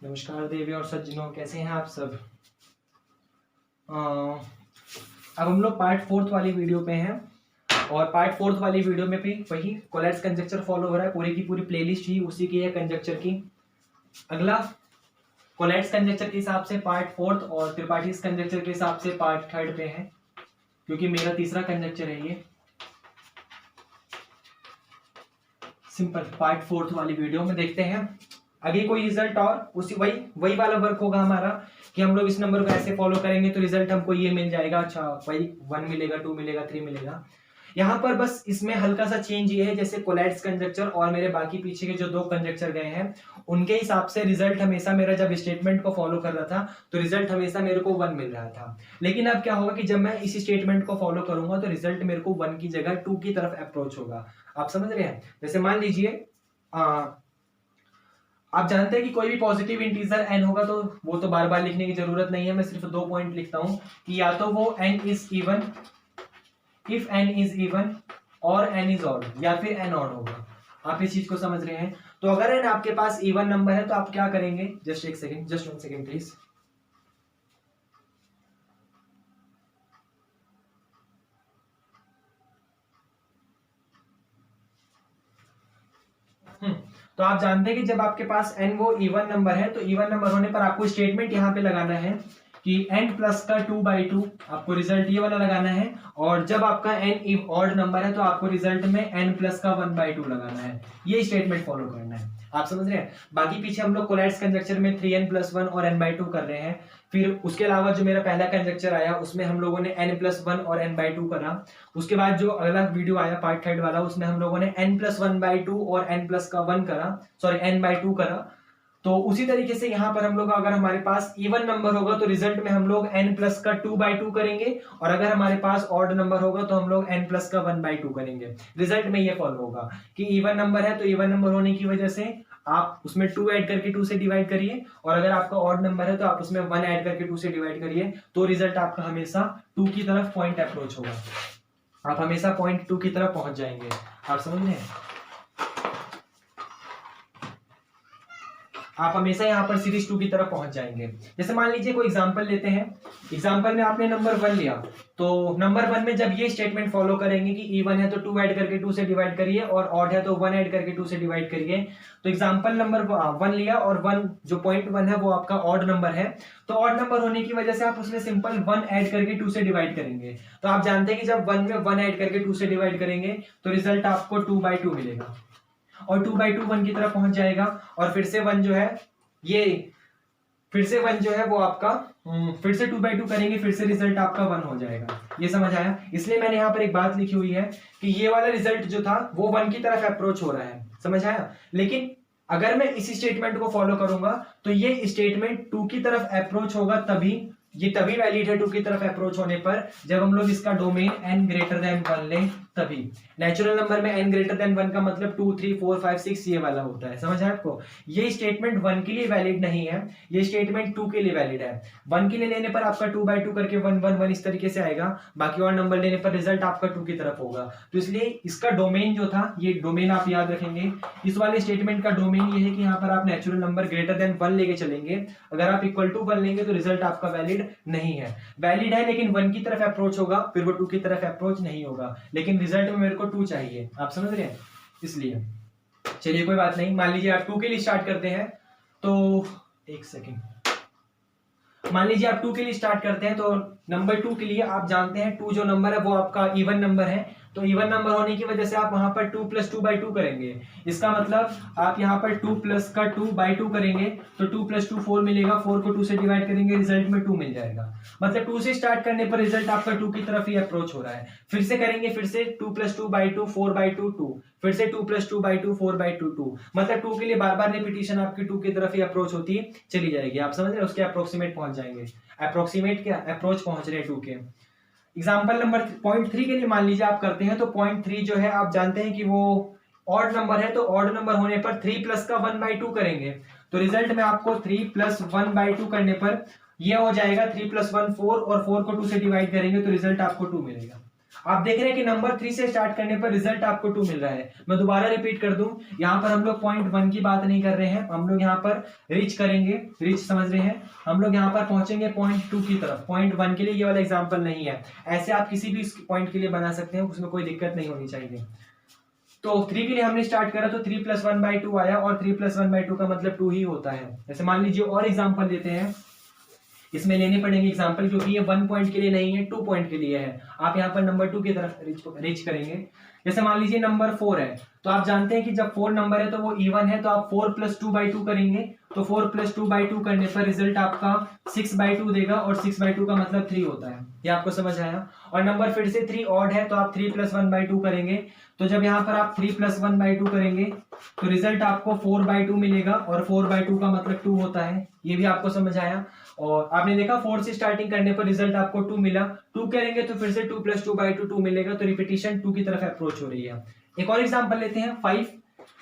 नमस्कार देवी और सज्जनों, कैसे हैं आप सब। अब हम लोग पार्ट 4 वाली वीडियो पे हैं और पार्ट 4 वाली वीडियो में भी वही कोलेट्स कंजक्चर फॉलो हो रहा है। पूरी की पूरी प्लेलिस्ट ही उसी की है कंजक्चर की। अगला कोलेट्स कंजक्चर के हिसाब से पार्ट 4 और त्रिपाठीज कंजक्चर के हिसाब से पार्ट 3 पे है, क्योंकि मेरा तीसरा कंजक्चर है ये। सिंपल पार्ट 4 वाली वीडियो में देखते हैं आगे कोई रिजल्ट और उसी वही वाला वर्क होगा हमारा कि हम लोग इस नंबर को ऐसे फॉलो करेंगे तो रिजल्ट हमको ये मिल जाएगा। अच्छा, वही 1 मिलेगा, 2 मिलेगा, 3 मिलेगा। यहाँ पर बस इसमें हल्का सा चेंज ये है, जैसे कोलेट्स कंजक्चर और मेरे बाकी पीछे के जो 2 कंजक्चर गए हैं उनके हिसाब से रिजल्ट हमेशा मेरा जब स्टेटमेंट को फॉलो कर रहा था तो रिजल्ट हमेशा मेरे को 1 मिल रहा था। लेकिन अब क्या होगा कि जब मैं इसी स्टेटमेंट को फॉलो करूंगा तो रिजल्ट मेरे को 1 की जगह 2 की तरफ अप्रोच होगा। आप समझ रहे हैं। जैसे मान लीजिए आप जानते हैं कि कोई भी पॉजिटिव इंटीजर n होगा तो वो तो बार बार लिखने की जरूरत नहीं है, मैं सिर्फ 2 पॉइंट लिखता हूं कि या तो वो n is even, if n is even और n इज ऑड, या फिर n ऑड होगा। आप इस चीज को समझ रहे हैं। तो अगर n आपके पास इवन नंबर है तो आप क्या करेंगे, जस्ट 1 सेकेंड प्लीज। तो आप जानते हैं कि जब आपके पास n वो इवन नंबर है तो इवन नंबर होने पर आपको स्टेटमेंट यहाँ पे लगाना है कि n प्लस का 2/2, आपको रिजल्ट ये वाला लगाना है। और जब आपका n ऑड नंबर है तो आपको रिजल्ट में n प्लस का 1/2 लगाना है। ये स्टेटमेंट फॉलो करना है। आप समझ रहे हैं। बाकी पीछे हम लोग कोलेट्स कंजक्चर में 3n + 1 और n/2 कर रहे हैं। फिर उसके अलावा जो मेरा पहला कंजक्चर आया उसमें हम लोगों ने n + 1 और n/2 करा। उसके बाद जो अगला वीडियो आया पार्ट 3 वाला उसमें हम लोगों ने n + 1/2 और n + का 1 करा, सॉरी n/2 करा। तो उसी तरीके से यहाँ पर हम लोग अगर हमारे पास इवन नंबर होगा तो रिजल्ट में हम लोग n + का 2/2 करेंगे, और अगर हमारे पास ऑड नंबर होगा तो हम लोग n + का 1/2 करेंगे। रिजल्ट में ये फॉलो होगा कि इवन नंबर है तो इवन नंबर होने की वजह से आप उसमें 2 ऐड करके 2 से डिवाइड करिए, और अगर आपका ऑड नंबर है तो आप उसमें 1 ऐड करके 2 से डिवाइड करिए, तो रिजल्ट आपका हमेशा 2 की तरफ पॉइंट अप्रोच होगा। आप हमेशा पॉइंट 2 की तरफ पहुंच जाएंगे। आप समझ रहे हैं। आप हमेशा यहाँ पर सीरीज 2 की तरफ पहुंच जाएंगे। जैसे मान लीजिए कोई एग्जांपल लेते हैं। एग्जांपल में आपने नंबर 1 लिया, तो नंबर 1 में जब ये स्टेटमेंट फॉलो करेंगे कि इवन है तो 2 ऐड करके 2 से डिवाइड करिए, और ऑड है तो 1 ऐड करके 2 से डिवाइड करिए। तो एग्जांपल नंबर 1 लिया और 1 जो पॉइंट 1 है वो आपका ऑड नंबर है, तो ऑड नंबर होने की वजह से आप उसमें सिंपल 1 ऐड करके 2 से डिवाइड करेंगे। तो आप जानते हैं कि जब 1 में 1 ऐड करके 2 से डिवाइड करेंगे तो रिजल्ट आपको 2/2 मिलेगा, और 2/2 1 की तरफ पहुंच जाएगा। और फिर से 1 जो है ये फिर से 1 जो है वो आपका फिर से 2/2 करेंगे, फिर से रिजल्ट आपका 1 हो जाएगा। ये समझ आया। इसलिए मैंने यहाँ पर एक बात लिखी हुई है कि ये वाला रिजल्ट जो था वो 1 की तरफ अप्रोच हो रहा है। समझ आया। लेकिन अगर मैं इसी स्टेटमेंट को फॉलो करूंगा तो ये स्टेटमेंट 2 की तरफ अप्रोच होगा, तभी वैलिड है 2 की तरफ अप्रोच होने पर जब हम लोग इसका डोमेन n ग्रेटर देन 1 लें तभी। नेचुरल नंबर में n ग्रेटर देन 1 का मतलब 2, 3, 4, 5, 6 ये वाला होता है। समझ है आपको। ये स्टेटमेंट 1 के लिए वैलिड नहीं है, ये स्टेटमेंट 2 के लिए वैलिड है। 1 के लिए लेने पर आपका 2/2 करके 1 1 1 इस तरीके से आएगा, बाकी और नंबर लेने पर रिजल्ट आपका 2 की तरफ होगा। तो इसलिए इसका डोमेन जो था, ये डोमेन आप याद रखेंगे। इस वाले स्टेटमेंट का डोमेन ये है कि यहाँ पर आप नेचुरल नंबर ग्रेटर देन 1 लेके चलेंगे। अगर आप = 1 लेंगे तो रिजल्ट आपका वैलिड नहीं है। वैलिड है लेकिन 1 की तरफ अप्रोच होगा, फिर वो 2 की तरफ अप्रोच नहीं होगा, लेकिन रिजल्ट में मेरे को 2 चाहिए। आप समझ रहे हैं। इसलिए चलिए कोई बात नहीं। मान लीजिए आप 2 के लिए स्टार्ट करते हैं, तो 1 सेकेंड। मान लीजिए आप 2 के लिए स्टार्ट करते हैं, तो नंबर 2 के लिए आप जानते हैं 2 जो नंबर है वो आपका इवन नंबर है। तो इवन नंबर होने की वजह से आप वहां पर 2 + 2/2 करेंगे। इसका मतलब आप यहाँ पर 2 + का 2/2 करेंगे तो 2 + 2 4 मिलेगा, 4 को 2 से डिवाइड करेंगे, रिजल्ट में 2 मिल जाएगा। मतलब 2 से स्टार्ट करने पर रिजल्ट आपका 2 की तरफ ही अप्रोच हो रहा है। फिर से करेंगे, फिर से 2 + 2/2 4/2 2, फिर से 2 + 2/2 4/2 2। मतलब 2 के लिए बार बार रिपीटिशन आपकी 2 की तरफ ही अप्रोच होती चली जाएगी। आप समझ रहे हैं। उसके अप्रोक्सीमेट पहुंच जाएंगे। अप्रोक्सीमेट क्या अप्रोच पहुंच रहे हैं 2 के। एग्जाम्पल नंबर पॉइंट 3 के लिए मान लीजिए आप करते हैं, तो पॉइंट 3 जो है आप जानते हैं कि वो ऑड नंबर है, तो ऑड नंबर होने पर 3 + का 1/2 करेंगे, तो रिजल्ट में आपको 3 + 1/2 करने पर ये हो जाएगा 3 + 1 4, और 4 को 2 से डिवाइड करेंगे तो रिजल्ट आपको 2 मिलेगा। आप देख रहे हैं कि नंबर 3 से स्टार्ट करने पर रिजल्ट आपको 2 मिल रहा है। मैं दोबारा रिपीट कर दूं, यहाँ पर हम लोग पॉइंट 1 की बात नहीं कर रहे हैं, हम लोग यहाँ पर रीच करेंगे, रीच समझ रहे हैं, हम लोग यहाँ पर पहुंचेंगे पॉइंट 2 की तरफ। पॉइंट 1 के लिए ये वाला एग्जाम्पल नहीं है, ऐसे आप किसी भी पॉइंट के लिए बना सकते हैं, उसमें कोई दिक्कत नहीं होनी चाहिए। तो 3 के लिए हमने स्टार्ट करा तो 3 + 1/2 आया, और 3 + 1/2 का मतलब 2 ही होता है। जैसे मान लीजिए और एग्जाम्पल लेते हैं, इसमें लेने पड़ेंगे एग्जाम्पल, क्योंकि ये 1 पॉइंट के लिए नहीं है, 2 पॉइंट के लिए है। आप यहाँ पर नंबर 2 की तरफ रीच करेंगे। जैसे मान लीजिए नंबर 4 है, तो आप जानते हैं कि जब 4 नंबर है तो वो इवन है, तो आप 4 + 2/2 करेंगे, तो 4 + 2/2 करने पर रिजल्ट आपका 6/2 देगा, और 6/2 का मतलब 3 होता है। ये आपको समझ आया। और नंबर फिर से 3 ऑड है, तो आप 3 + 1/2 करेंगे, तो जब यहाँ पर आप 3 + 1/2 करेंगे तो रिजल्ट आपको 4/2 मिलेगा, और 4/2 का मतलब 2 होता है। ये भी आपको समझ आया। और आपने देखा 4 से स्टार्टिंग करने पर रिजल्ट आपको 2 मिला, 2 करेंगे तो फिर से 2 + 2/2 2 मिलेगा, तो रिपीटिशन 2 की तरफ अप्रोच हो रही है। एक और एग्जांपल लेते हैं 5।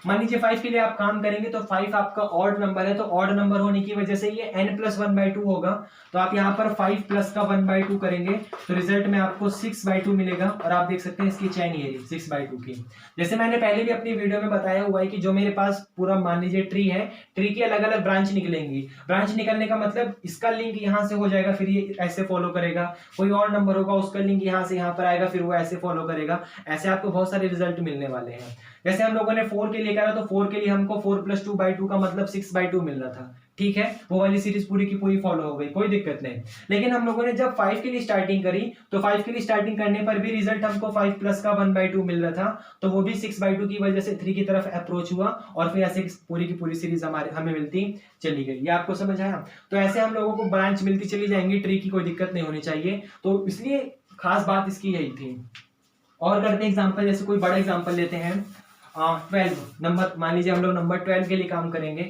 मान लीजिए 5 के लिए आप काम करेंगे, तो 5 आपका ऑड नंबर है, तो ऑड नंबर होने की वजह से ये n + 1/2 होगा, तो आप यहाँ पर 5 प्लस का 1/2 करेंगे, तो रिजल्ट में आपको 6/2 मिलेगा। और आप देख सकते हैं इसकी चैन ये 6/2 की। जैसे मैंने पहले भी अपनी वीडियो में बताया हुआ है कि जो मेरे पास पूरा मान लीजिए ट्री है, ट्री की अलग अलग ब्रांच निकलेंगी। ब्रांच निकलने का मतलब इसका लिंक यहाँ से हो जाएगा, फिर ये ऐसे फॉलो करेगा, कोई और नंबर होगा उसका लिंक यहाँ से यहाँ पर आएगा, फिर वो ऐसे फॉलो करेगा। ऐसे आपको बहुत सारे रिजल्ट मिलने वाले हैं। जैसे हम लोगों ने 4 के लिए करा, तो 4 के लिए हमको 4 + 2/2 का मतलब 6/2 मिल रहा था। ठीक है, वो वाली सीरीज पूरी की पूरी फॉलो हो गई, कोई दिक्कत नहीं। लेकिन हम लोगों ने जब 5 के लिए स्टार्टिंग करी, तो 5 के लिए स्टार्टिंग करने पर भी रिजल्ट हमको 5 प्लस का 1/2 मिल रहा था, तो वो भी 6/2 की वजह से 3 की तरफ अप्रोच हुआ, और फिर ऐसे पूरी की पूरी सीरीज हमें मिलती चली गई। ये आपको समझ आया। तो ऐसे हम लोगों को ब्रांच मिलती चली जाएंगी, ट्री की कोई दिक्कत नहीं होनी चाहिए। तो इसलिए खास बात इसकी यही थी। और करते हैं एग्जाम्पल, जैसे कोई बड़ा एग्जाम्पल लेते हैं 12 नंबर। मान लीजिए हम लोग नंबर 12 के लिए काम करेंगे,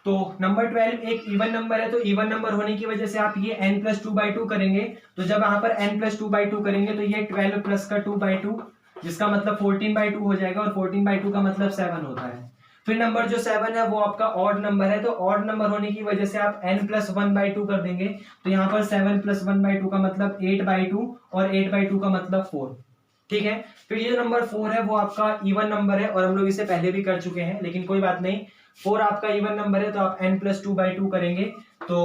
तो नंबर 12 एक इवन नंबर है, तो इवन नंबर होने की वजह से आप ये n + 2/2 करेंगे, तो जब यहाँ पर n + 2/2 करेंगे तो ये 12 प्लस का 2/2, जिसका मतलब 14/2 हो जाएगा, और 14/2 का मतलब 7 होता है। फिर नंबर जो 7 है वो आपका ऑड नंबर है, तो ऑड नंबर होने की वजह से आप n + 1/2 कर देंगे, तो यहाँ पर 7 + 1/2 का मतलब 8/2, और 8/2 का मतलब 4। ठीक है। फिर ये जो नंबर 4 है वो आपका इवन नंबर है, और हम लोग इसे पहले भी कर चुके हैं, लेकिन कोई बात नहीं। 4 आपका इवन नंबर है, तो आप n + 2/2 करेंगे, तो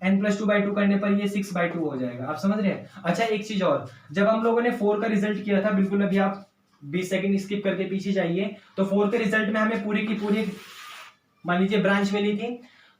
n + 2/2 करने पर ये 6/2 हो जाएगा। आप समझ रहे हैं। अच्छा, एक चीज और, जब हम लोगों ने 4 का रिजल्ट किया था, बिल्कुल अभी आप 20 सेकंड स्किप करके पीछे जाइए, तो 4 के रिजल्ट में हमें पूरी की पूरी मान लीजिए ब्रांच मिली थी,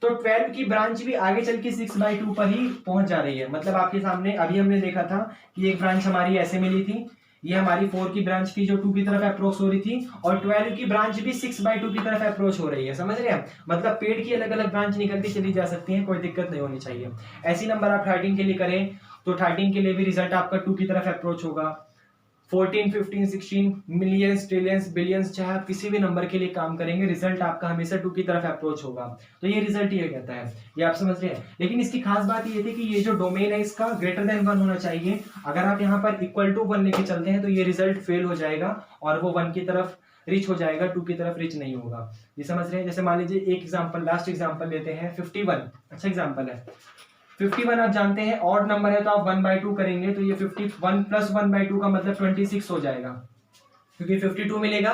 तो 12 की ब्रांच भी आगे चल के 6/2 पर ही पहुंच जा रही है। मतलब आपके सामने अभी हमने देखा था कि एक ब्रांच हमारी ऐसे मिली थी, ये हमारी 4 की ब्रांच थी जो 2 की तरफ अप्रोच हो रही थी, और 12 की ब्रांच भी 6/2 की तरफ अप्रोच हो रही है। समझ रहे हैं। मतलब पेड़ की अलग अलग ब्रांच निकलती चली जा सकती है, कोई दिक्कत नहीं होनी चाहिए। ऐसी नंबर आप 13 के लिए करें, तो 13 के लिए भी रिजल्ट आपका 2 की तरफ अप्रोच होगा। 14, 15, 16 मिलियंस, ट्रिलियंस, बिलियंस, चाहे आप किसी भी नंबर के लिए काम करेंगे, रिजल्ट आपका हमेशा 2 की तरफ अप्रोच होगा। तो ये रिजल्ट ये कहता है, ये आप समझ रहे हैं। लेकिन इसकी खास बात ये थी कि ये जो डोमेन है इसका > 1 होना चाहिए। अगर आप यहाँ पर = 1 लेके चलते हैं तो ये रिजल्ट फेल हो जाएगा, और वो 1 की तरफ रीच हो जाएगा, 2 की तरफ रीच नहीं होगा। ये समझ रहे हैं। जैसे मान लीजिए एक एग्जाम्पल, लास्ट एग्जाम्पल लेते हैं 51। अच्छा एग्जाम्पल है 51। आप जानते हैं ऑड नंबर है, तो आप 1/2 करेंगे, तो ये 51 + 1/2 का मतलब 26 हो जाएगा, क्योंकि 52 मिलेगा,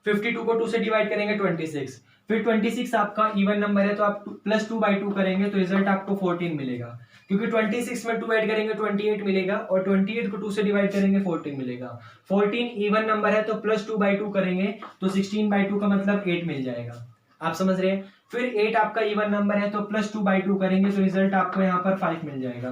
52 को 2 से डिवाइड करेंगे 26। फिर 26 आपका इवन नंबर है, तो आप +2/2 करेंगे, तो रिजल्ट आपको 14 मिलेगा, क्योंकि 26 में 2 ऐड करेंगे 28 मिलेगा, और 28 को 2 से डिवाइड करेंगे 14 मिलेगा। 14 इवन नंबर है, तो +2/2 करेंगे, तो 16/2 का मतलब 8 मिल जाएगा। आप समझ रहे हैं। फिर 8 आपका इवन नंबर है, तो +2/2 करेंगे, तो रिजल्ट आपको यहाँ पर 5 मिल जाएगा।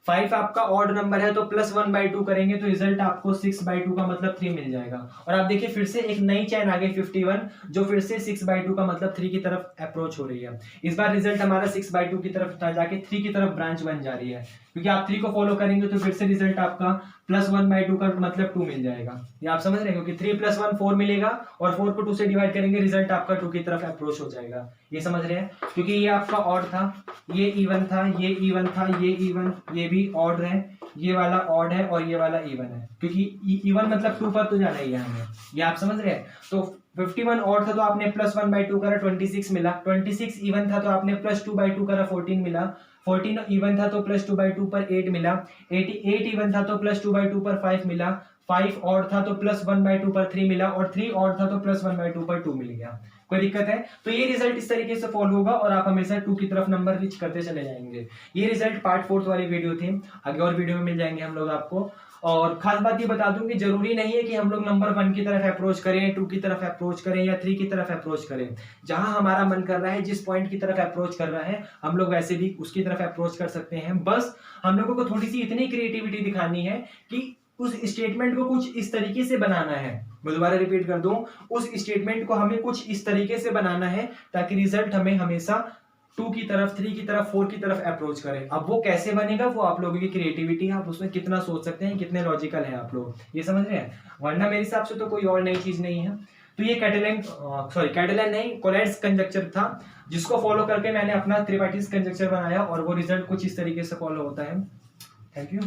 5 आपका ऑड नंबर है, तो +1/2 करेंगे, तो रिजल्ट आपको 6/2 का मतलब 3 मिल जाएगा। और आप देखिए फिर से एक नई चैन आ गई 51, जो फिर से 6/2 का मतलब 3 की तरफ अप्रोच हो रही है। इस बार रिजल्ट हमारा 6/2 की तरफ जाके 3 की तरफ ब्रांच बन जा रही है, क्योंकि आप 3 को फॉलो करेंगे तो फिर से रिजल्ट आपका +1/2 का मतलब 2 मिल जाएगा। ये आप समझ रहे हैं, क्योंकि 3 + 1 4 मिलेगा, और 4 को 2 से डिवाइड करेंगे, रिजल्ट आपका 2 की तरफ अप्रोच हो जाएगा। ये समझ रहे हैं। क्योंकि ये आपका ऑड था, ये इवन था, ये इवन था, ये इवन, ये भी ऑड है, ये वाला ऑड है, और ये वाला इवन है, क्योंकि इवन मतलब 2 पर तो जाना ही है हमें। ये आप समझ रहे हैं। तो 51 ऑड था, तो आपने +1/2 करा, 26 मिला। 26 इवन था, तो आपने +2/2 करा, 14 मिला। 14 इवन था, तो +2/2 पर 8 मिला। 8 इवन था, तो +2/2 पर 5 मिला। 5 ऑड था तो +1/2 पर 3 मिला, और 3 ऑड था तो +1/2 पर 2 मिल गया। कोई दिक्कत है? तो ये रिजल्ट इस तरीके से फॉलो होगा और आप हमेशा 2 की तरफ नंबर रीच करते चले जाएंगे। ये रिजल्ट पार्ट 4 वाली वीडियो थी, आगे और वीडियो में मिल जाएंगे हम लोग आपको। और खास बात ये बता दूं कि जरूरी नहीं है कि हम लोग नंबर 1 की तरफ अप्रोच करें, 2 की तरफ अप्रोच करें या 3 की तरफ अप्रोच करें। जहां हमारा मन कर रहा है, जिस पॉइंट की तरफ अप्रोच कर रहा है, हम लोग वैसे भी उसकी तरफ अप्रोच कर सकते हैं। बस हम लोगों को थोड़ी सी इतनी क्रिएटिविटी दिखानी है कि उस स्टेटमेंट को कुछ इस तरीके से बनाना है। मैं दोबारा रिपीट कर दूं, उस स्टेटमेंट को हमें कुछ इस तरीके से बनाना है ताकि रिजल्ट हमें हमेशा 2 की तरफ, 3 की तरफ, 4 की तरफ अप्रोच करें। अब वो कैसे बनेगा, वो आप लोगों की क्रिएटिविटी है, आप उसमें कितना सोच सकते हैं, कितने लॉजिकल हैं आप लोग, ये समझ रहे हैं। वरना मेरे हिसाब से तो कोई और नई चीज नहीं है। तो ये कैटेलन नहीं, कोलैट्स कंजक्चर था, जिसको फॉलो करके मैंने अपना त्रिपाठीज कंजक्चर बनाया और वो रिजल्ट कुछ इस तरीके से फॉलो होता है। Thank you.